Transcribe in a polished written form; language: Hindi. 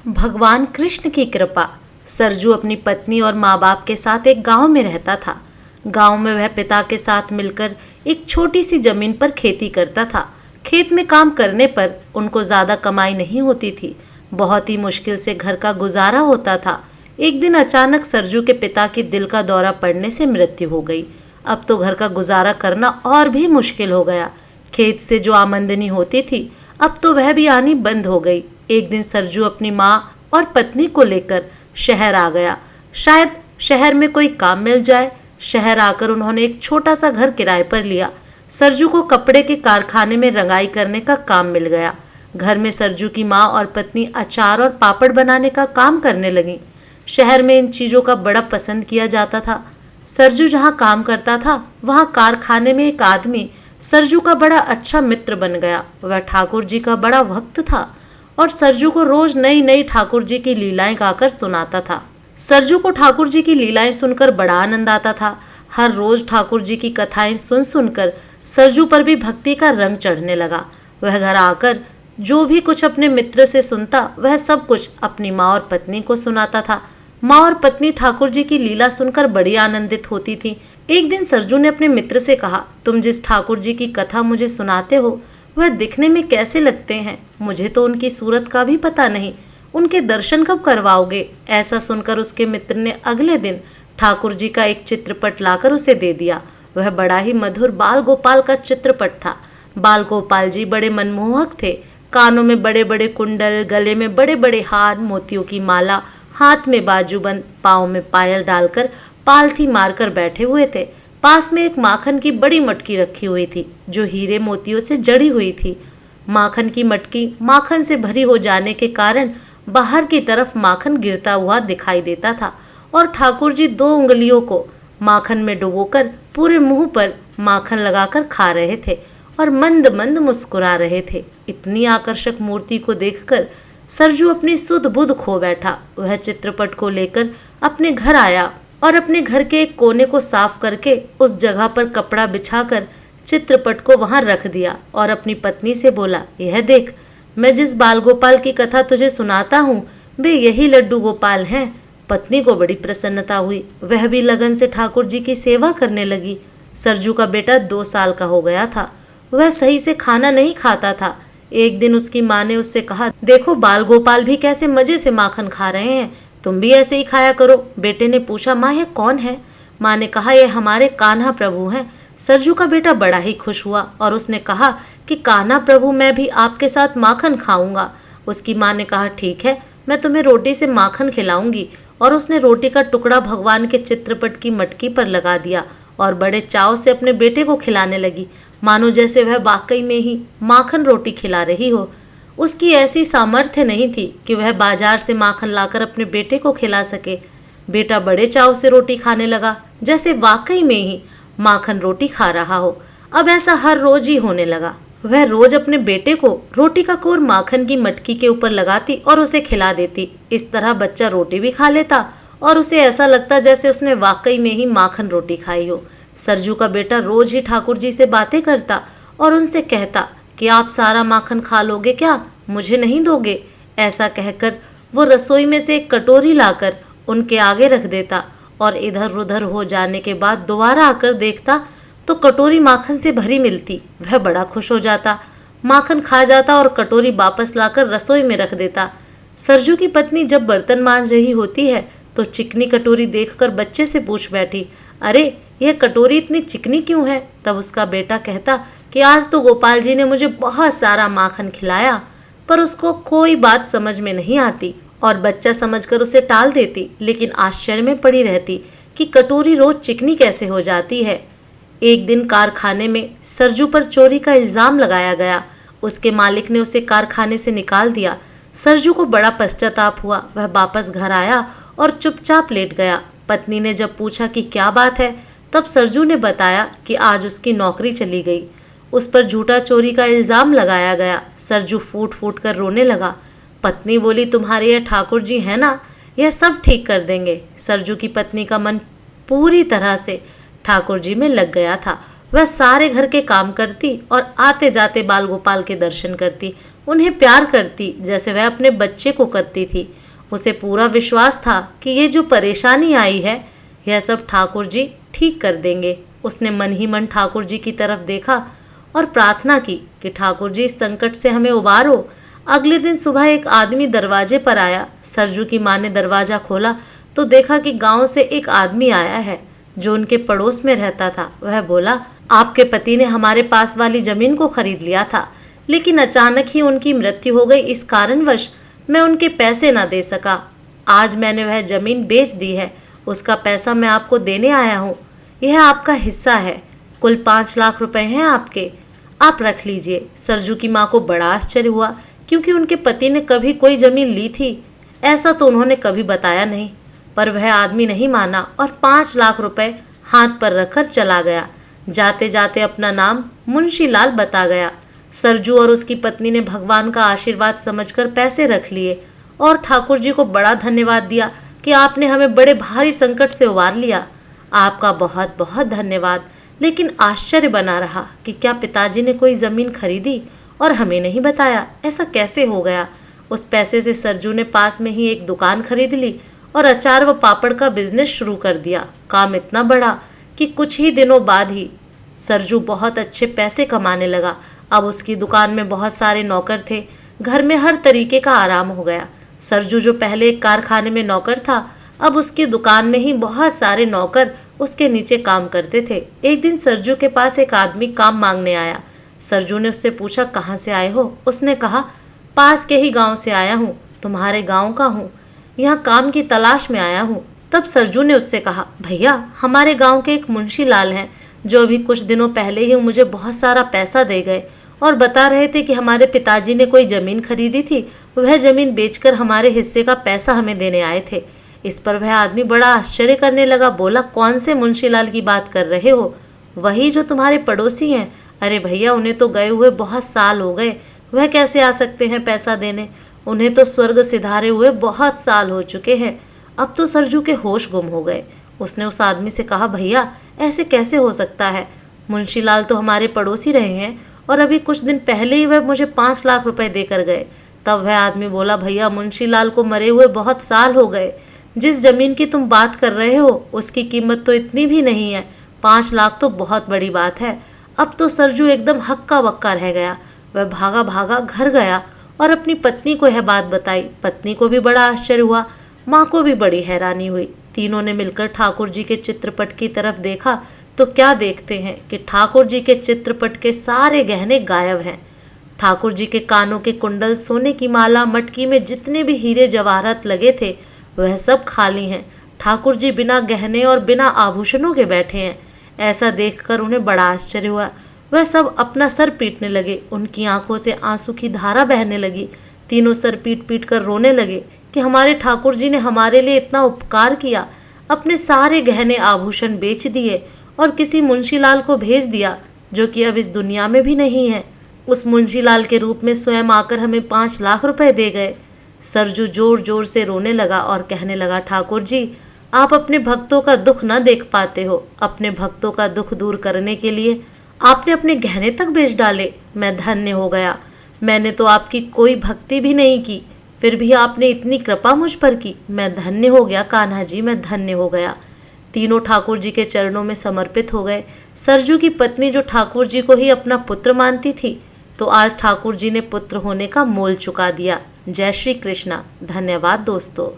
भगवान कृष्ण की कृपा। सरजू अपनी पत्नी और माँ बाप के साथ एक गांव में रहता था। गांव में वह पिता के साथ मिलकर एक छोटी सी जमीन पर खेती करता था। खेत में काम करने पर उनको ज़्यादा कमाई नहीं होती थी। बहुत ही मुश्किल से घर का गुजारा होता था। एक दिन अचानक सरजू के पिता की दिल का दौरा पड़ने से मृत्यु हो गई। अब तो घर का गुजारा करना और भी मुश्किल हो गया। खेत से जो आमदनी होती थी अब तो वह भी आनी बंद हो गई। एक दिन सरजू अपनी माँ और पत्नी को लेकर शहर आ गया। शायद शहर में कोई काम मिल जाए। शहर आकर उन्होंने एक छोटा सा घर किराए पर लिया। सरजू को कपड़े के कारखाने में रंगाई करने का काम मिल गया। घर में सरजू की माँ और पत्नी अचार और पापड़ बनाने का काम करने लगी। शहर में इन चीज़ों का बड़ा पसंद किया जाता था। सरजू जहाँ काम करता था वहाँ कारखाने में एक आदमी सरजू का बड़ा अच्छा मित्र बन गया। वह ठाकुर जी का बड़ा भक्त था और सरजू को रोज नई नई ठाकुर जी की लीलाएं गाकर सुनाता था। सरजू को ठाकुर जी की लीलाएं सुनकर बड़ा आनंद आता था। हर रोज ठाकुर जी की कथाएं सुन सुनकर सरजू पर भी भक्ति का रंग चढ़ने लगा। वह घर आकर जो भी कुछ अपने मित्र से सुनता वह सब कुछ अपनी माँ और पत्नी को सुनाता था। माँ और पत्नी ठाकुर जी की लीला सुनकर बड़ी आनंदित होती थी। एक दिन सरजू ने अपने मित्र से कहा, तुम जिस ठाकुर जी की कथा मुझे सुनाते हो वह दिखने में कैसे लगते हैं? मुझे तो उनकी सूरत का भी पता नहीं। उनके दर्शन कब करवाओगे? ऐसा सुनकर उसके मित्र ने अगले दिन ठाकुर जी का एक चित्रपट लाकर उसे दे दिया। वह बड़ा ही मधुर बाल गोपाल का चित्रपट था। बाल गोपाल जी बड़े मनमोहक थे। कानों में बड़े बड़े कुंडल, गले में बड़े बड़े हार, मोतियों की माला, हाथ में बाजूबंद, पाँव में पायल डालकर पालथी मारकर बैठे हुए थे। पास में एक माखन की बड़ी मटकी रखी हुई थी जो हीरे मोतियों से जड़ी हुई थी। माखन की मटकी माखन से भरी हो जाने के कारण बाहर की तरफ माखन गिरता हुआ दिखाई देता था और ठाकुर जी 2 उंगलियों को माखन में डुबोकर पूरे मुंह पर माखन लगाकर खा रहे थे और मंद मंद मुस्कुरा रहे थे। इतनी आकर्षक मूर्ति को देखकर सरजू अपनी सुध बुध खो बैठा। वह चित्रपट को लेकर अपने घर आया और अपने घर के एक कोने को साफ करके उस जगह पर कपड़ा बिछाकर चित्रपट को वहां रख दिया और अपनी पत्नी से बोला, यह देख, मैं जिस बाल गोपाल की कथा तुझे सुनाता हूँ वे यही लड्डू गोपाल हैं। पत्नी को बड़ी प्रसन्नता हुई। वह भी लगन से ठाकुर जी की सेवा करने लगी। सरजू का बेटा 2 साल का हो गया था। वह सही से खाना नहीं खाता था। एक दिन उसकी माँ ने उससे कहा, देखो बाल गोपाल भी कैसे मजे से माखन खा रहे हैं, तुम भी ऐसे ही खाया करो। बेटे ने पूछा, माँ यह कौन है? माँ ने कहा, यह हमारे कान्हा प्रभु हैं। सरजू का बेटा बड़ा ही खुश हुआ और उसने कहा कि कान्हा प्रभु, मैं भी आपके साथ माखन खाऊंगा। उसकी माँ ने कहा, ठीक है, मैं तुम्हें रोटी से माखन खिलाऊंगी। और उसने रोटी का टुकड़ा भगवान के चित्रपट की मटकी पर लगा दिया और बड़े चाव से अपने बेटे को खिलाने लगी, मानो जैसे वह वाकई में ही माखन रोटी खिला रही हो। उसकी ऐसी सामर्थ्य नहीं थी कि वह बाजार से माखन लाकर अपने बेटे को खिला सके। बेटा बड़े चाव से रोटी खाने लगा जैसे वाकई में ही माखन रोटी खा रहा हो। अब ऐसा हर रोज ही होने लगा। वह रोज अपने बेटे को रोटी का कोर माखन की मटकी के ऊपर लगाती और उसे खिला देती। इस तरह बच्चा रोटी भी खा लेता और उसे ऐसा लगता जैसे उसने वाकई में ही माखन रोटी खाई हो। सरजू का बेटा रोज ही ठाकुर जी से बातें करता और उनसे कहता कि आप सारा माखन खा लोगे क्या, मुझे नहीं दोगे? ऐसा कहकर वो रसोई में से एक कटोरी लाकर उनके आगे रख देता और इधर उधर हो जाने के बाद दोबारा आकर देखता तो कटोरी माखन से भरी मिलती। वह बड़ा खुश हो जाता, माखन खा जाता और कटोरी वापस लाकर रसोई में रख देता। सरजू की पत्नी जब बर्तन मांज रही होती है तो चिकनी कटोरी देखकर बच्चे से पूछ बैठी, अरे यह कटोरी इतनी चिकनी क्यों है? तब उसका बेटा कहता कि आज तो गोपाल जी ने मुझे बहुत सारा माखन खिलाया। पर उसको कोई बात समझ में नहीं आती और बच्चा समझकर उसे टाल देती, लेकिन आश्चर्य में पड़ी रहती कि कटोरी रोज चिकनी कैसे हो जाती है। एक दिन कारखाने में सरजू पर चोरी का इल्ज़ाम लगाया गया। उसके मालिक ने उसे कारखाने से निकाल दिया। सरजू को बड़ा पश्चाताप हुआ। वह वापस घर आया और चुपचाप लेट गया। पत्नी ने जब पूछा कि क्या बात है, तब सरजू ने बताया कि आज उसकी नौकरी चली गई। उस पर झूठा चोरी का इल्ज़ाम लगाया गया। सरजू फूट फूट कर रोने लगा। पत्नी बोली, तुम्हारे यह ठाकुर जी है ना, यह सब ठीक कर देंगे। सरजू की पत्नी का मन पूरी तरह से ठाकुर जी में लग गया था। वह सारे घर के काम करती और आते जाते बाल गोपाल के दर्शन करती। उन्हें प्यार करती जैसे वह अपने बच्चे को करती थी। उसे पूरा विश्वास था कि ये जो परेशानी आई है यह सब ठाकुर जी ठीक कर देंगे। उसने मन ही मन ठाकुर जी की तरफ देखा और प्रार्थना की कि ठाकुर जी इस संकट से हमें उबारो। अगले दिन सुबह एक आदमी दरवाजे पर आया। सरजू की माँ ने दरवाज़ा खोला तो देखा कि गांव से एक आदमी आया है जो उनके पड़ोस में रहता था। वह बोला, आपके पति ने हमारे पास वाली जमीन को खरीद लिया था, लेकिन अचानक ही उनकी मृत्यु हो गई। इस कारणवश मैं उनके पैसे ना दे सका। आज मैंने वह जमीन बेच दी है, उसका पैसा मैं आपको देने आया हूँ। यह आपका हिस्सा है, कुल 5 लाख रुपए हैं आपके, आप रख लीजिए। सरजू की माँ को बड़ा आश्चर्य हुआ क्योंकि उनके पति ने कभी कोई जमीन ली थी ऐसा तो उन्होंने कभी बताया नहीं। पर वह आदमी नहीं माना और 5 लाख रुपए हाथ पर रखकर चला गया। जाते जाते अपना नाम मुंशीलाल बता गया। सरजू और उसकी पत्नी ने भगवान का आशीर्वाद समझकर पैसे रख लिए और ठाकुर जी को बड़ा धन्यवाद दिया कि आपने हमें बड़े भारी संकट से उबार लिया। आपका बहुत बहुत धन्यवाद। लेकिन आश्चर्य बना रहा कि क्या पिताजी ने कोई ज़मीन खरीदी और हमें नहीं बताया? ऐसा कैसे हो गया? उस पैसे से सरजू ने पास में ही एक दुकान खरीद ली और अचार व पापड़ का बिजनेस शुरू कर दिया। काम इतना बड़ा कि कुछ ही दिनों बाद ही सरजू बहुत अच्छे पैसे कमाने लगा। अब उसकी दुकान में बहुत सारे नौकर थे। घर में हर तरीके का आराम हो गया। सरजू जो पहले एक कारखाने में नौकर था, अब उसकी दुकान में ही बहुत सारे नौकर उसके नीचे काम करते थे। एक दिन सरजू के पास एक आदमी काम मांगने आया। सरजू ने उससे पूछा, कहाँ से आए हो? उसने कहा, पास के ही गांव से आया हूँ, तुम्हारे गांव का हूँ, यहाँ काम की तलाश में आया हूँ। तब सरजू ने उससे कहा, भैया हमारे गांव के एक मुंशीलाल हैं जो अभी कुछ दिनों पहले ही मुझे बहुत सारा पैसा दे गए और बता रहे थे कि हमारे पिताजी ने कोई ज़मीन खरीदी थी, वह ज़मीन बेचकर हमारे हिस्से का पैसा हमें देने आए थे। इस पर वह आदमी बड़ा आश्चर्य करने लगा। बोला, कौन से मुंशीलाल की बात कर रहे हो? वही जो तुम्हारे पड़ोसी हैं। अरे भैया, उन्हें तो गए हुए बहुत साल हो गए, वह कैसे आ सकते हैं पैसा देने? उन्हें तो स्वर्ग सिधारे हुए बहुत साल हो चुके हैं। अब तो सरजू के होश गुम हो गए। उसने उस आदमी से कहा, भैया ऐसे कैसे हो सकता है? मुंशीलाल तो हमारे पड़ोसी रहे हैं और अभी कुछ दिन पहले ही वह मुझे 5 लाख रुपए देकर गए। तब वह आदमी बोला, भैया मुंशीलाल को मरे हुए बहुत साल हो गए। जिस जमीन की तुम बात कर रहे हो उसकी कीमत तो इतनी भी नहीं है। 5 लाख तो बहुत बड़ी बात है। अब तो सरजू एकदम हक्का बक्का रह गया। वह भागा भागा घर गया और अपनी पत्नी को यह बात बताई। पत्नी को भी बड़ा आश्चर्य हुआ, माँ को भी बड़ी हैरानी हुई। तीनों ने मिलकर ठाकुर जी के चित्रपट की तरफ देखा तो क्या देखते हैं कि ठाकुर जी के चित्रपट के सारे गहने गायब हैं। ठाकुर जी के कानों के कुंडल, सोने की माला, मटकी में जितने भी हीरे जवाहरात लगे थे वह सब खाली हैं। ठाकुर जी बिना गहने और बिना आभूषणों के बैठे हैं। ऐसा देखकर उन्हें बड़ा आश्चर्य हुआ। वह सब अपना सर पीटने लगे। उनकी आंखों से आंसू की धारा बहने लगी। तीनों सर पीट पीट कर रोने लगे कि हमारे ठाकुर जी ने हमारे लिए इतना उपकार किया, अपने सारे गहने आभूषण बेच दिए और किसी मुंशीलाल को भेज दिया जो कि अब इस दुनिया में भी नहीं है। उस मुंशीलाल के रूप में स्वयं आकर हमें 5 लाख रुपए दे गए। सरजू जोर जोर से रोने लगा और कहने लगा, ठाकुर जी आप अपने भक्तों का दुख न देख पाते हो। अपने भक्तों का दुख दूर करने के लिए आपने अपने गहने तक बेच डाले। मैं धन्य हो गया। मैंने तो आपकी कोई भक्ति भी नहीं की, फिर भी आपने इतनी कृपा मुझ पर की। मैं धन्य हो गया कान्हा जी, मैं धन्य हो गया। तीनों ठाकुर जी के चरणों में समर्पित हो गए। सरजू की पत्नी जो ठाकुर जी को ही अपना पुत्र मानती थी, तो आज ठाकुर जी ने पुत्र होने का मोल चुका दिया। जय श्री कृष्णा। धन्यवाद दोस्तों।